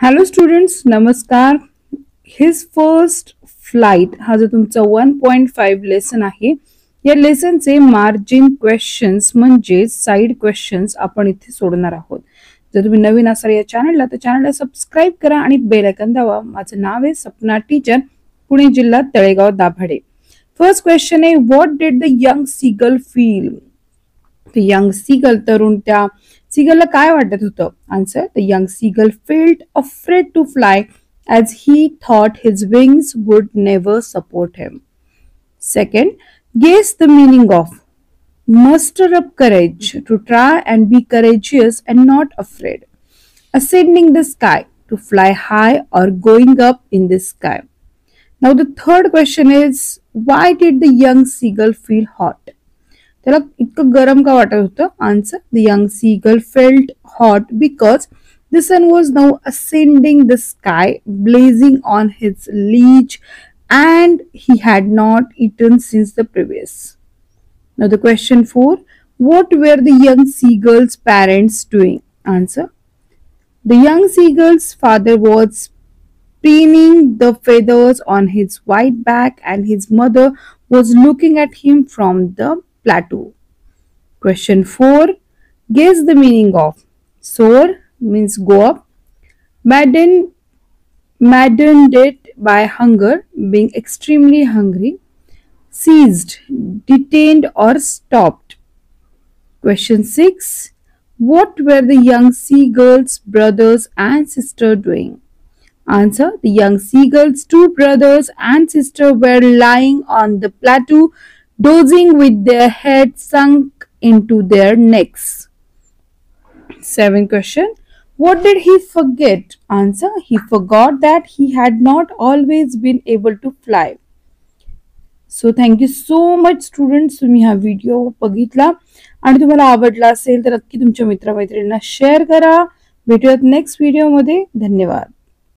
Hello students, नमस्कार. His first flight हा जो तुमचा 1.5 लेसन आहे, या लेसनचे मार्जिन क्वेश्चन्स म्हणजे साइड क्वेश्चन्स आपण इथे सोडणार आहोत. जर तुम्ही नवीन असाल या चॅनलला तर चॅनलला सबस्क्राईब करा आणि बेल आयकॉन दाबा. माझं नाव आहे सपना टीचर, पुणे जिल्हा तळेगाव दाभाडे. फर्स्ट क्वेश्चन आहे, what did the young seagull feel? Young seagull, तरुण त्या सीगलला काय वाटत होतं? Answer, the young seagull felt afraid to fly as he thought his wings would never support him. Second, guess the meaning of. Muster up courage, to try and be courageous and not afraid. Ascending the sky, to fly high or going up in the sky. Now the third question is, why did the young seagull feel hot? त्याला इतकं गरम का वाटत होतं? Answer, the young seagull felt hot because the sun was now ascending the sky, blazing on his leech, and he had not eaten since the previous. Now the question 4, what were the young seagull's parents doing? Answer, the young seagull's father was preening the feathers on his white back and his mother was looking at him from the plateau. Question 4, guess the meaning of. Soar means go up, maddened by hunger, being extremely hungry, seized, detained or stopped. Question 6, what were the young seagull's brothers and sister doing? Answer, the young seagull's two brothers and sister were lying on the plateau, dozing with their heads sunk into their necks. 7th question, what did he forget? Answer, he forgot that he had not always been able to fly. So thank you so much students, तुम्ही हा video बघितला आणि तुम्हाला आवडला असेल तर नक्की तुमच्या मित्रमैत्रिणींना शेअर करा. भेटूयात नेक्स्ट व्हिडिओ मध्ये. धन्यवाद.